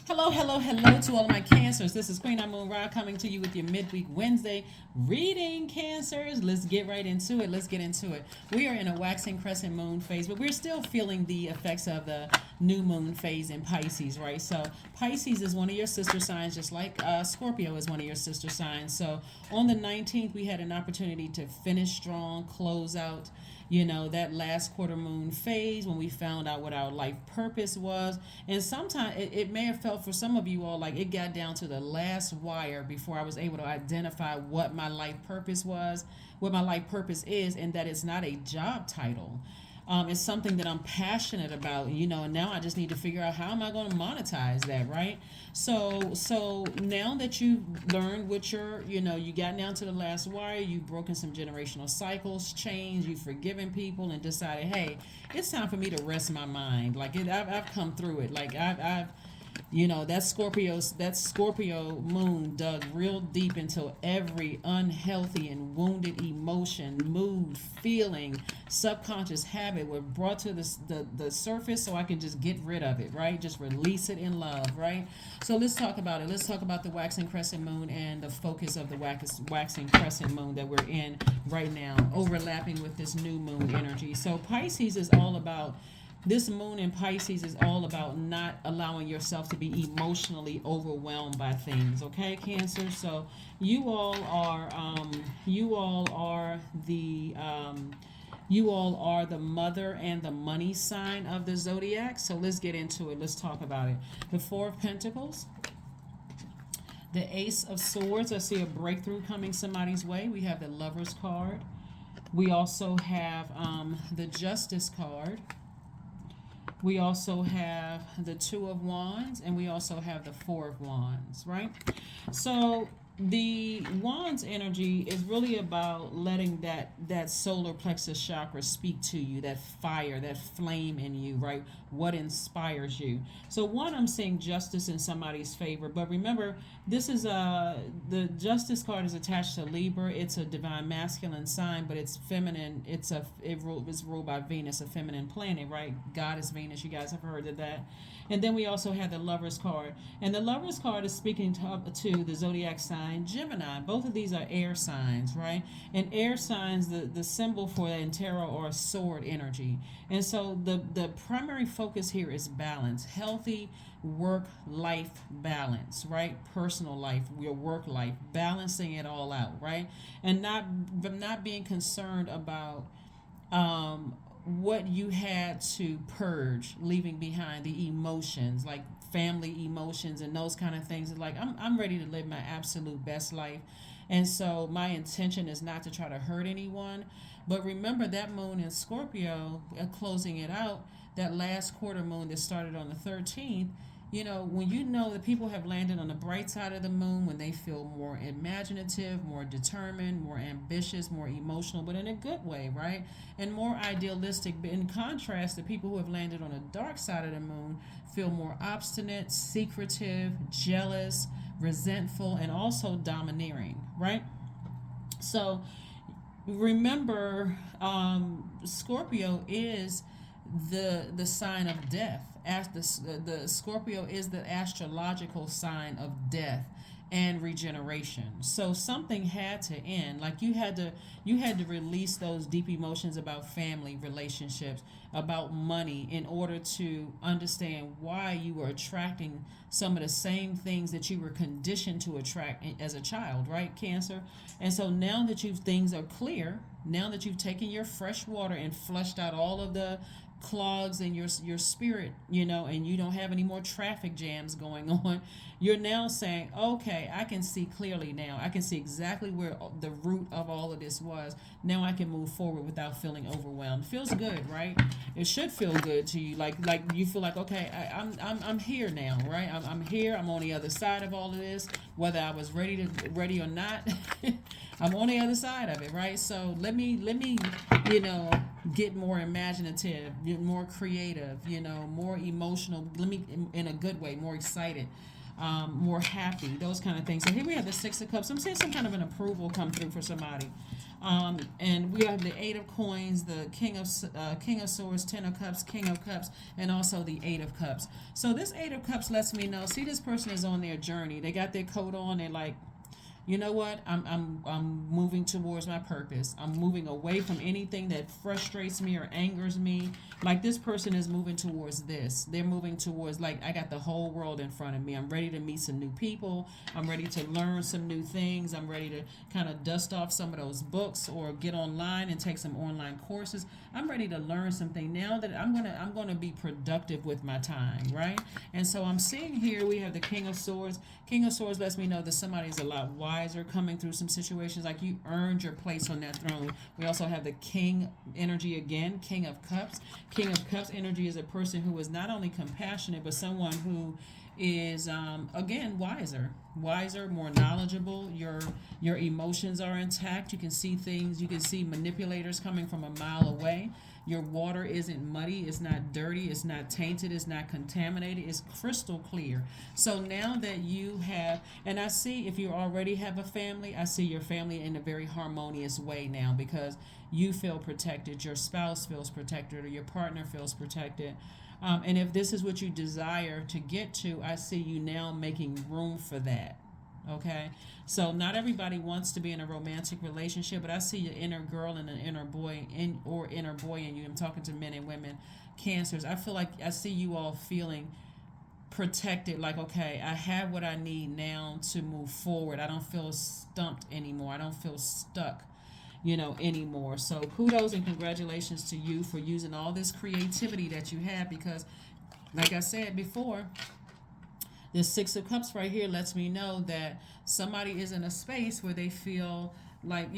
Hello, hello, hello to all of my cancers. This is Queen Amun Ra coming to you with your midweek Wednesday reading, cancers. Let's get right into it. Let's get into it. We are in a waxing crescent moon phase, but we're still feeling the effects of the new moon phase in Pisces, right? So Pisces is one of your sister signs, just like Scorpio is one of your sister signs. So on the 19th, we had an opportunity to finish strong, close out that last quarter moon phase when we found out what our life purpose was. And sometimes it may have felt for some of you all like it got down to the last wire before I was able to identify what my life purpose was, what my life purpose is, and that it's not a job title. It's something that I'm passionate about, and now I just need to figure out how am I going to monetize that, right? So now that you've learned what you got down to the last wire, you've broken some generational cycles, chains, you've forgiven people, and decided, hey, it's time for me to rest my mind. Like I've come through it. Like I've that Scorpio moon dug real deep into every unhealthy and wounded emotion, mood, feeling, subconscious habit were brought to the surface so I can just get rid of it, right? Just release it in love, right? So let's talk about it. Let's talk about the waxing crescent moon and the focus of the waxing crescent moon that we're in right now, overlapping with this new moon energy. So Pisces is all about this moon in Pisces is all about not allowing yourself to be emotionally overwhelmed by things. Okay, Cancer. So you all are the mother and the money sign of the zodiac. So let's get into it. Let's talk about it. The Four of Pentacles, the Ace of Swords. I see a breakthrough coming somebody's way. We have the Lover's card. We also have the Justice card. We also have the Two of Wands, and we also have the Four of Wands, right? So the Wands energy is really about letting that solar plexus chakra speak to you, that fire, that flame in you, right? What inspires you? So one, I'm seeing justice in somebody's favor, but remember, this is the Justice card is attached to Libra. It's a divine masculine sign, but it's feminine. It's ruled by Venus, a feminine planet, right? God is Venus. You guys have heard of that. And then we also have the Lover's card, and the Lover's card is speaking to the zodiac sign Gemini. Both of these are air signs, right? And air signs, the symbol for that in tarot are sword energy. And so the primary focus here is balance, healthy work life balance, right? Personal life, your work life, balancing it all out, right? And not being concerned about what you had to purge, leaving behind the emotions, like family emotions and those kind of things. Like I'm ready to live my absolute best life. And so my intention is not to try to hurt anyone. But remember that moon in Scorpio, closing it out, that last quarter moon that started on the 13th, when that people have landed on the bright side of the moon, when they feel more imaginative, more determined, more ambitious, more emotional, but in a good way, right? And more idealistic. But in contrast, the people who have landed on the dark side of the moon feel more obstinate, secretive, jealous, resentful, and also domineering, right? So remember, Scorpio is the sign of death. As the Scorpio is the astrological sign of death and regeneration. So something had to end. Like you had to release those deep emotions about family relationships, about money, in order to understand why you were attracting some of the same things that you were conditioned to attract as a child, right, Cancer? And so now that things are clear, now that you've taken your fresh water and flushed out all of the clogs in your spirit, and you don't have any more traffic jams going on, you're now saying, okay, I can see clearly now. I can see exactly where the root of all of this was. Now I can move forward without feeling overwhelmed. Feels good, right? It should feel good to you. Like you feel like, okay, I'm here now, right? I'm here. I'm on the other side of all of this. Whether I was ready or not, I'm on the other side of it, right? So let me get more imaginative, more creative, more emotional. Let me, in a good way, more excited, more happy, those kind of things. So here we have the Six of Cups. I'm seeing some kind of an approval come through for somebody. And we have the Eight of Coins, the King of Swords, Ten of Cups, King of Cups, and also the Eight of Cups. So this Eight of Cups lets me know, see, this person is on their journey. They got their coat on. They're like, you know what? I'm moving towards my purpose. I'm moving away from anything that frustrates me or angers me. Like this person is moving towards this. They're moving towards, like, I got the whole world in front of me. I'm ready to meet some new people. I'm ready to learn some new things. I'm ready to kind of dust off some of those books or get online and take some online courses. I'm ready to learn something now that I'm gonna be productive with my time, right? And so I'm seeing here we have the King of Swords. King of Swords lets me know that somebody's a lot wiser coming through some situations, like you earned your place on that throne. We also have the King energy again, King of Cups. King of Cups energy is a person who is not only compassionate, but someone who is again wiser, more knowledgeable. Your emotions are intact. You can see things. You can see manipulators coming from a mile away. Your water isn't muddy, it's not dirty, it's not tainted, it's not contaminated, it's crystal clear. So now that you have, and I see if you already have a family, I see your family in a very harmonious way now, because you feel protected, your spouse feels protected, or your partner feels protected. And if this is what you desire to get to, I see you now making room for that. Okay, so not everybody wants to be in a romantic relationship, but I see an inner girl and an inner boy inner boy in you. I'm talking to men and women, Cancers. I feel like I see you all feeling protected, like, okay, I have what I need now to move forward. I don't feel stumped anymore. I don't feel stuck, anymore. So kudos and congratulations to you for using all this creativity that you have, because like I said before, the Six of Cups right here lets me know that somebody is in a space where they feel like,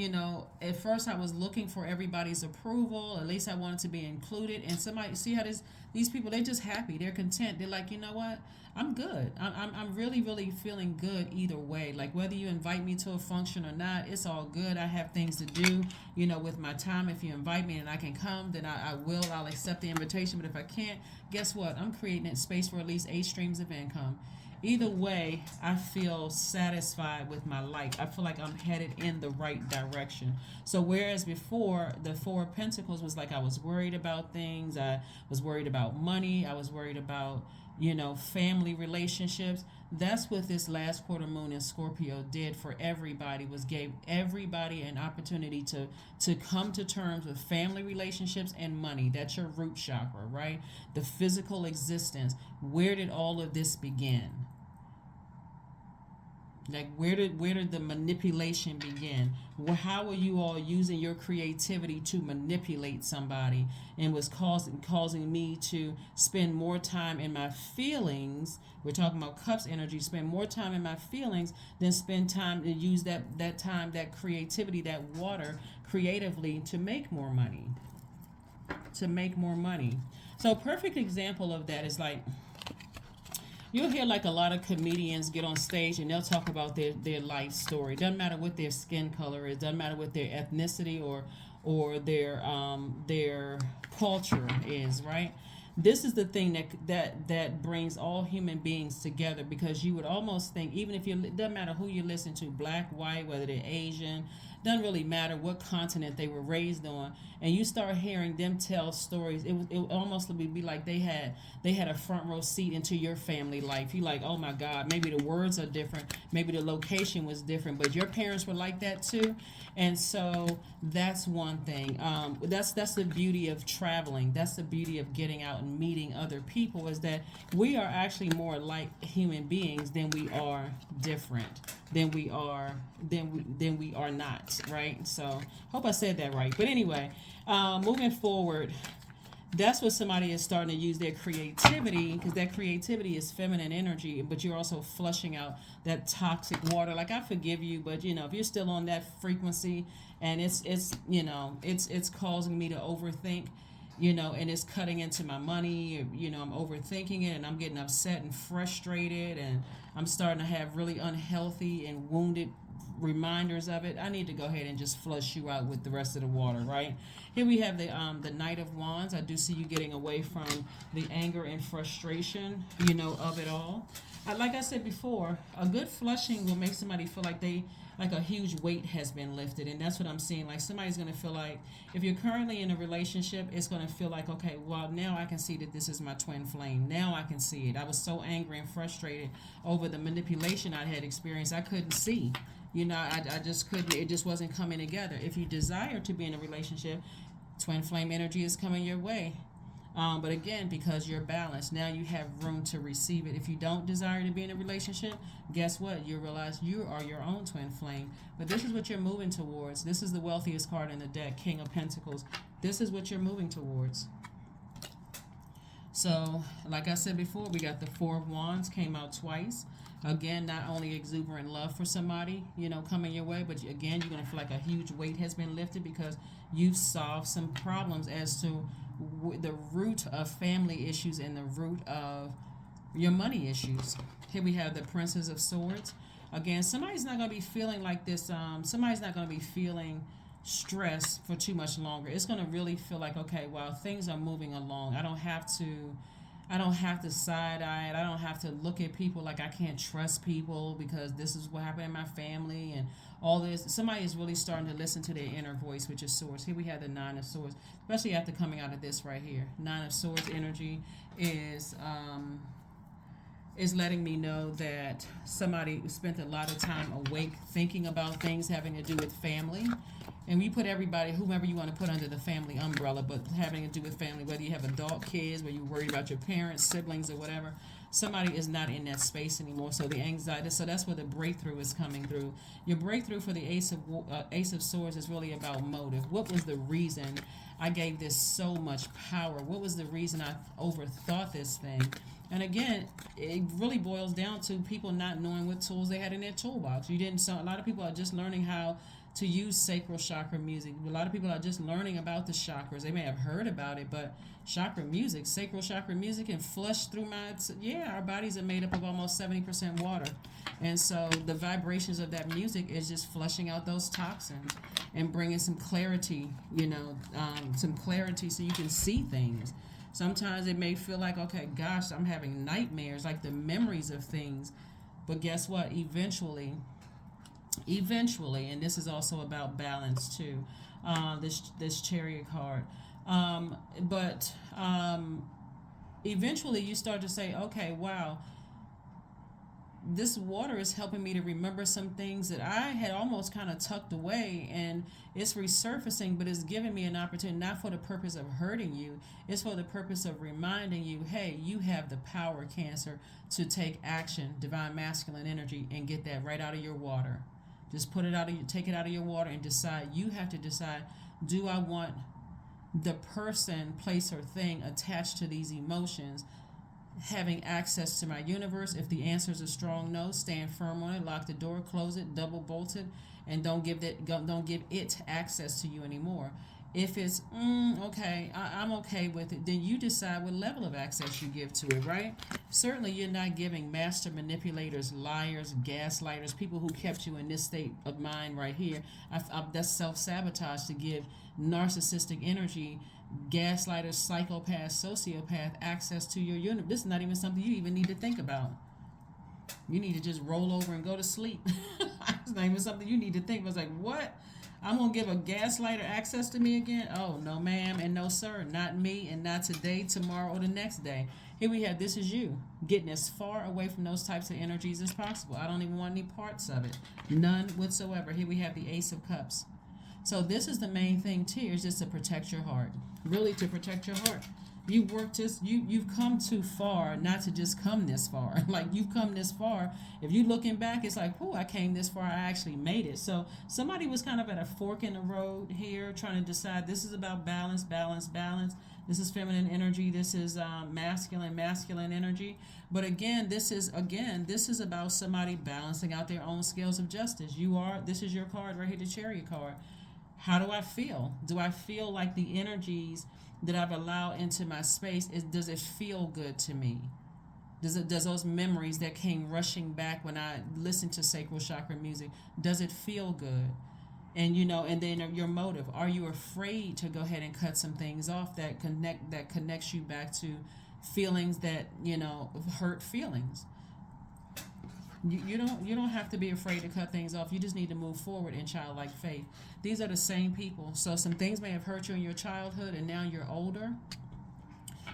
at first I was looking for everybody's approval. At least I wanted to be included. And somebody, see how these people, they're just happy. They're content. They're like, you know what? I'm good. I'm really, really feeling good either way. Like whether you invite me to a function or not, it's all good. I have things to do, with my time. If you invite me and I can come, then I will. I'll accept the invitation. But if I can't, guess what? I'm creating a space for at least 8 streams of income. Either way, I feel satisfied with my life. I feel like I'm headed in the right direction. So whereas before, the Four of Pentacles was like I was worried about things. I was worried about money. I was worried about, family relationships. That's what this last quarter moon in Scorpio did for everybody, was gave everybody an opportunity to come to terms with family relationships and money. That's your root chakra, right? The physical existence. Where did all of this begin? Like where did the manipulation begin? How are you all using your creativity to manipulate somebody, and was causing me to spend more time in my feelings? We're talking about Cups energy. Spend more time in my feelings than spend time to use that time, that creativity, that water creatively to make more money. To make more money. So a perfect example of that is like, you'll hear like a lot of comedians get on stage and they'll talk about their life story. Doesn't matter what their skin color is. Doesn't matter what their ethnicity or their culture is. Right. This is the thing that brings all human beings together, because you would almost think, even if it doesn't matter who you listen to, black, white, whether they're Asian, doesn't really matter what continent they were raised on, and you start hearing them tell stories, it almost would be like they had a front row seat into your family life. You're like, oh my God, maybe the words are different, maybe the location was different, but your parents were like that too. And so that's one thing. That's the beauty of traveling. That's the beauty of getting out and meeting other people, is that we are actually more like human beings than we are different, than we are not, right? So hope I said that right. But anyway, moving forward, that's what somebody is starting to use their creativity, because that creativity is feminine energy, but you're also flushing out that toxic water. Like, I forgive you, but if you're still on that frequency and it's causing me to overthink, and it's cutting into my money, I'm overthinking it and I'm getting upset and frustrated, and I'm starting to have really unhealthy and wounded reminders of it, I need to go ahead and just flush you out with the rest of the water, right? Here we have the Knight of Wands. I do see you getting away from the anger and frustration, of it all. Like I said before, a good flushing will make somebody feel like a huge weight has been lifted, and that's what I'm seeing. Like somebody's going to feel like, if you're currently in a relationship, it's going to feel like, okay, well, now I can see that this is my twin flame. Now I can see it. I was so angry and frustrated over the manipulation I had experienced. I couldn't see. I just couldn't. It just wasn't coming together. If you desire to be in a relationship, twin flame energy is coming your way. But again, because you're balanced, now you have room to receive it. If you don't desire to be in a relationship, guess what? You realize you are your own twin flame. But this is what you're moving towards. This is the wealthiest card in the deck, King of Pentacles. This is what you're moving towards. So, like I said before, we got the Four of Wands, came out twice. Again, not only exuberant love for somebody, coming your way, but again, you're going to feel like a huge weight has been lifted because you've solved some problems as to the root of family issues and the root of your money issues. Here we have the Princess of Swords. Again, somebody's not going to be feeling like this. Somebody's not going to be feeling stress for too much longer. It's going to really feel like, okay, well, things are moving along. I don't have to side eye it. I don't have to look at people like I can't trust people because this is what happened in my family and all this. Somebody is really starting to listen to their inner voice, which is Swords. Here we have the Nine of Swords, especially after coming out of this right here. Nine of Swords energy is letting me know that somebody spent a lot of time awake thinking about things having to do with family. And we put everybody, whomever you want to put under the family umbrella, but having to do with family, whether you have adult kids, whether you're worried about your parents, siblings, or whatever, somebody is not in that space anymore. So the anxiety, so that's where the breakthrough is coming through. Your breakthrough for the Ace of Swords is really about motive. What was the reason I gave this so much power? What was the reason I overthought this thing? And again, it really boils down to people not knowing what tools they had in their toolbox. A lot of people are just learning how to use sacral chakra music. A lot of people are just learning about the chakras. They may have heard about it, but chakra music, sacral chakra music, and flush through our bodies are made up of almost 70% water. And so the vibrations of that music is just flushing out those toxins and bringing some clarity, some clarity so you can see things. Sometimes it may feel like, okay, gosh, I'm having nightmares, like the memories of things. But guess what? Eventually, and this is also about balance too, this Chariot card, but eventually you start to say, okay, wow, this water is helping me to remember some things that I had almost kind of tucked away, and it's resurfacing, but it's giving me an opportunity, not for the purpose of hurting you, it's for the purpose of reminding you, hey, you have the power, Cancer, to take action, divine masculine energy, and get that right out of your water. Just take it out of your water and decide. You have to decide, do I want the person, place, or thing attached to these emotions having access to my universe? If the answer is a strong no, stand firm on it, lock the door, close it, double bolt it, and don't give it access to you anymore. If it's okay, I'm okay with it, then you decide what level of access you give to it, right? Certainly you're not giving master manipulators, liars, gaslighters, people who kept you in this state of mind right here. That's self-sabotage to give narcissistic energy, gaslighters, psychopaths, sociopath access to your universe. This is not even something you even need to think about. You need to just roll over and go to sleep. It's not even something you need to think about. It's like, what? I'm going to give a gaslighter access to me again? Oh, no, ma'am, and no, sir. Not me, and not today, tomorrow, or the next day. Here we have, this is you, getting as far away from those types of energies as possible. I don't even want any parts of it. None whatsoever. Here we have the Ace of Cups. So this is the main thing, too, is just to protect your heart. Really, to protect your heart. You've come too far not to just come this far. Like, you've come this far. If you're looking back, it's like, I came this far. I actually made it. So somebody was kind of at a fork in the road here, trying to decide, this is about balance, balance, balance. This is feminine energy. This is masculine energy. But again, this is about somebody balancing out their own scales of justice. This is your card right here, the Chariot card. How do I feel? Do I feel like the energies that I've allowed into my space, does it feel good to me? Does those memories that came rushing back when I listened to sacral chakra music, does it feel good? And and then your motive. Are you afraid to go ahead and cut some things off that connects you back to feelings that hurt feelings? You don't have to be afraid to cut things off. You just need to move forward in childlike faith. These are the same people. So some things may have hurt you in your childhood, and now you're older.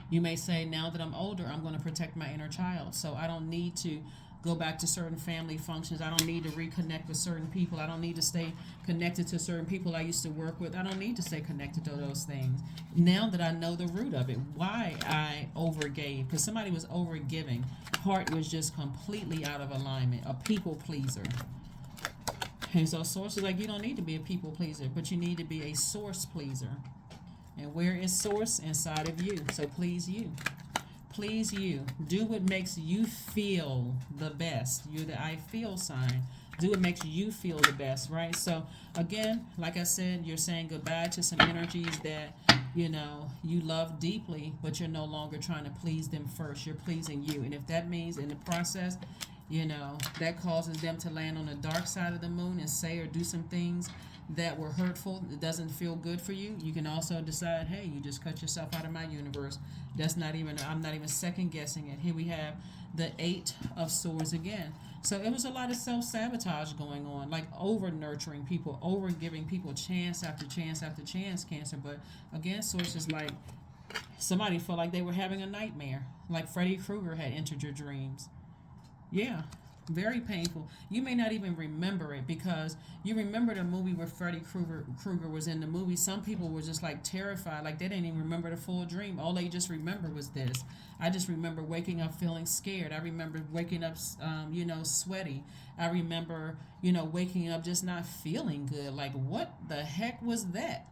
You may say, now that I'm older, I'm going to protect my inner child. So I don't need to go back to certain family functions. I don't need to reconnect with certain people. I don't need to stay connected to certain people I used to work with. I don't need to stay connected to those things. Now that I know the root of it, why I overgave, because somebody was overgiving. Heart was just completely out of alignment, a people pleaser. And so source is like, you don't need to be a people pleaser, but you need to be a source pleaser. And where is source? Inside of you. So please you. Please you. Do what makes you feel the best. You're the I feel sign. Do what makes you feel the best, right? So again, like I said, you're saying goodbye to some energies that you love deeply, but you're no longer trying to please them first. You're pleasing you. And if that means in the process, that causes them to land on the dark side of the moon and say or do some things that were hurtful, it doesn't feel good for you, you can also decide, hey, you just cut yourself out of my universe. I'm not even second guessing it. Here we have the 8 of Swords again. So it was a lot of self-sabotage going on, like over-nurturing people, over-giving people chance after chance after chance, Cancer. But again, Source is like, somebody felt like they were having a nightmare, like Freddy Krueger had entered your dreams. Yeah, very painful. You may not even remember it because you remember the movie where Freddy Krueger was in the movie. Some people were just like terrified, like they didn't even remember the full dream. All they just remember was this. I just remember waking up feeling scared. I remember waking up, sweaty. I remember, waking up just not feeling good. Like, what the heck was that?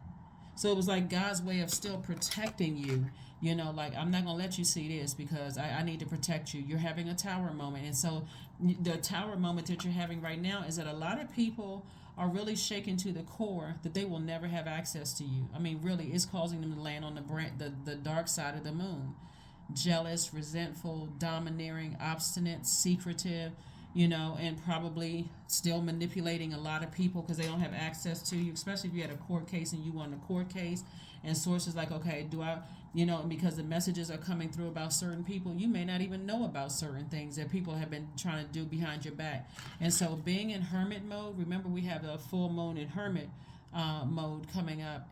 So it was like God's way of still protecting you. Like, I'm not going to let you see this because I need to protect you. You're having a tower moment. And so the tower moment that you're having right now is that a lot of people are really shaken to the core that they will never have access to you. I mean, really, it's causing them to land on the dark side of the moon. Jealous, resentful, domineering, obstinate, secretive, and probably still manipulating a lot of people because they don't have access to you, especially if you had a court case and you won a court case. And sources like, okay, do I, because the messages are coming through about certain people, you may not even know about certain things that people have been trying to do behind your back. And so being in hermit mode, remember we have a full moon in hermit mode coming up,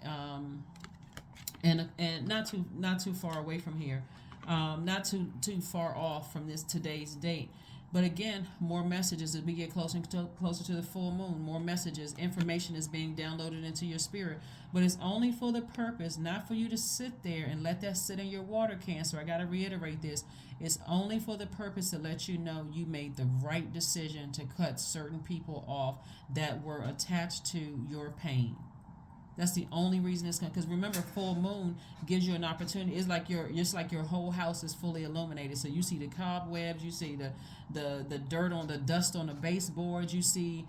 and not too far away from here, not too far off from today's date. But again, more messages as we get closer to the full moon. More messages, information is being downloaded into your spirit. But it's only for the purpose, not for you to sit there and let that sit in your water, Cancer. I got to reiterate this. It's only for the purpose to let you know you made the right decision to cut certain people off that were attached to your pain. That's the only reason it's going. Because remember, full moon gives you an opportunity. It's like your whole house is fully illuminated. So you see the cobwebs, you see the dirt on the dust on the baseboards. You see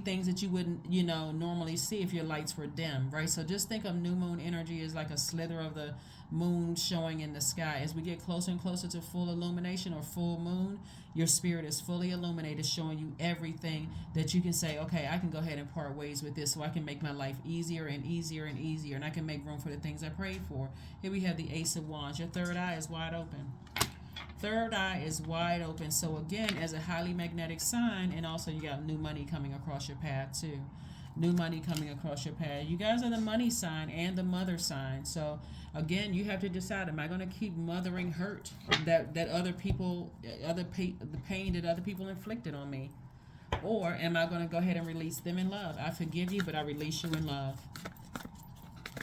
things that you wouldn't normally see if your lights were dim, right? So just think of new moon energy as like a slither of the moon showing in the sky. As we get closer and closer to full illumination or full moon, your spirit is fully illuminated, showing you everything that you can say, okay, I can go ahead and part ways with this so I can make my life easier and easier and easier, and I can make room for the things I prayed for. Here we have the Ace of Wands. Your third eye is wide open. Third eye is wide open. So again, as a highly magnetic sign, and also you got new money coming across your path too. New money coming across your path. You guys are the money sign and the mother sign. So again, you have to decide, am I going to keep mothering hurt that other people, the pain that other people inflicted on me? Or am I going to go ahead and release them in love? I forgive you, but I release you in love.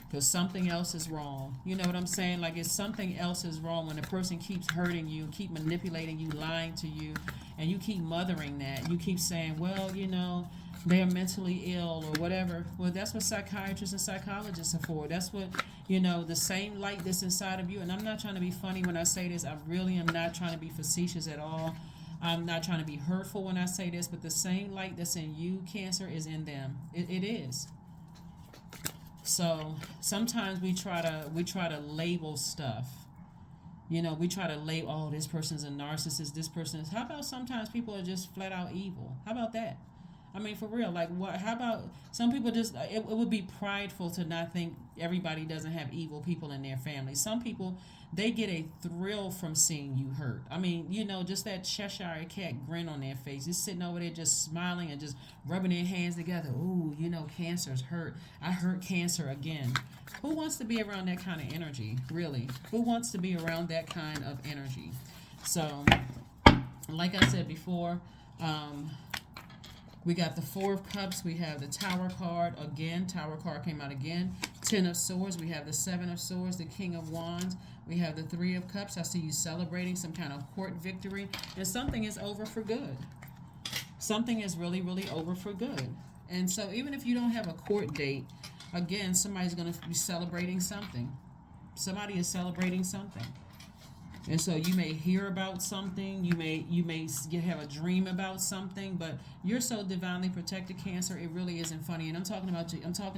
Because something else is wrong. You know what I'm saying? Like, it's something else is wrong when a person keeps hurting you, keep manipulating you, lying to you, and you keep mothering that. You keep saying, well, they're mentally ill or whatever. Well, that's what psychiatrists and psychologists are for. That's what, the same light that's inside of you. And I'm not trying to be funny when I say this. I really am not trying to be facetious at all. I'm not trying to be hurtful when I say this, but the same light that's in you, Cancer, is in them. It is. So sometimes we try to label stuff, You know, we try to label, oh, this person's a narcissist, this person is. How about sometimes people are just flat out evil? How about that? I mean, for real, like what? How about some people just? It would be prideful to not think everybody doesn't have evil people in their family. Some people, they get a thrill from seeing you hurt. I mean, you know, just that Cheshire cat grin on their face, just sitting over there, just smiling and just rubbing their hands together. Ooh, you know, cancer's hurt. I hurt cancer again. Who wants to be around that kind of energy? Really, who wants to be around that kind of energy? So, like I said before. We got the Four of Cups. We have the Tower card again. Tower card came out again. Ten of Swords. We have the Seven of Swords. The King of Wands. We have the Three of Cups. I see you celebrating some kind of court victory. And something is over for good. Something is really, really over for good. And so even if you don't have a court date, again, somebody's going to be celebrating something. Somebody is celebrating something. And so you may hear about something, you may have a dream about something, but you're so divinely protected, Cancer. It really isn't funny. And I'm talking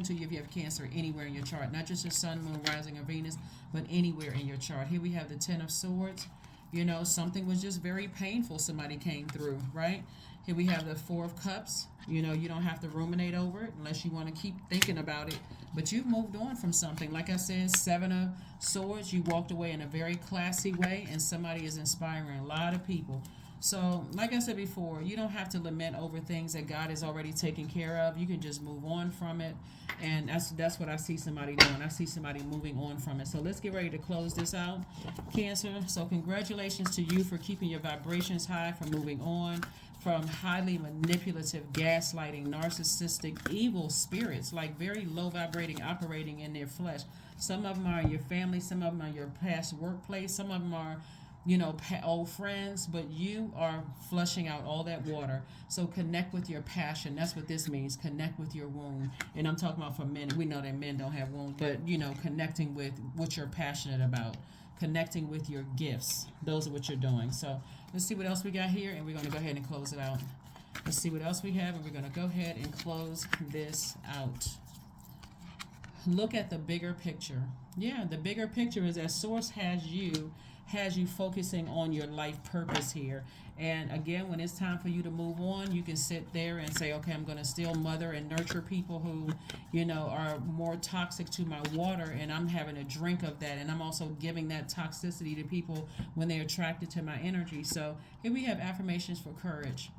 to you if you have Cancer anywhere in your chart, not just your Sun, Moon, Rising, or Venus, but anywhere in your chart. Here we have the Ten of Swords. You know, something was just very painful. Somebody came through, right? Here we have the Four of Cups. You know, you don't have to ruminate over it unless you want to keep thinking about it. But you've moved on from something. Like I said, Seven of Swords, you walked away in a very classy way, and somebody is inspiring a lot of people. So, like I said before, you don't have to lament over things that God has already taken care of. You can just move on from it. And that's what I see somebody doing. I see somebody moving on from it. So let's get ready to close this out, Cancer. So congratulations to you for keeping your vibrations high, for moving on from highly manipulative, gaslighting, narcissistic, evil spirits, like very low vibrating, operating in their flesh. Some of them are in your family, some of them are your past workplace, some of them are, you know, old friends, but you are flushing out all that water. So connect with your passion. That's what this means. Connect with your womb. And I'm talking about for men. We know that men don't have wombs, but, you know, connecting with what you're passionate about. Connecting with your gifts. Those are what you're doing. So let's see what else we got here, and we're going to go ahead and close it out. Let's see what else we have, and we're going to go ahead and close this out. Look at the bigger picture. Yeah, the bigger picture is that Source has you focusing on your life purpose here. And again, when it's time for you to move on, you can sit there and say, okay, I'm going to still mother and nurture people who, you know, are more toxic to my water, and I'm having a drink of that, and I'm also giving that toxicity to people when they're attracted to my energy. So here we have affirmations for courage.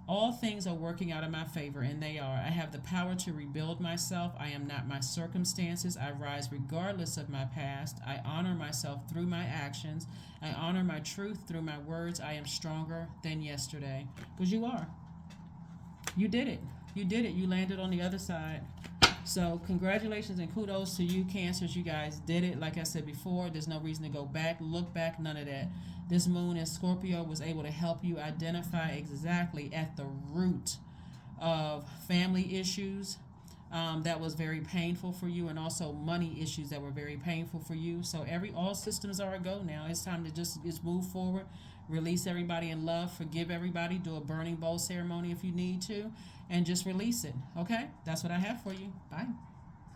All things are working out in my favor, and they are. I have the power to rebuild myself. I am not my circumstances. I rise regardless of my past. I honor myself through my actions. I honor my truth through my words. I am stronger than yesterday. Because you are. You did it. You did it. You landed on the other side. So congratulations and kudos to you, Cancers. You guys did it. Like I said before, there's no reason to go back, look back, none of that. This moon in Scorpio was able to help you identify exactly at the root of family issues that was very painful for you, and also money issues that were very painful for you. So all systems are a go now. It's time to just move forward, release everybody in love, forgive everybody, do a burning bowl ceremony if you need to, and just release it. Okay? That's what I have for you. Bye.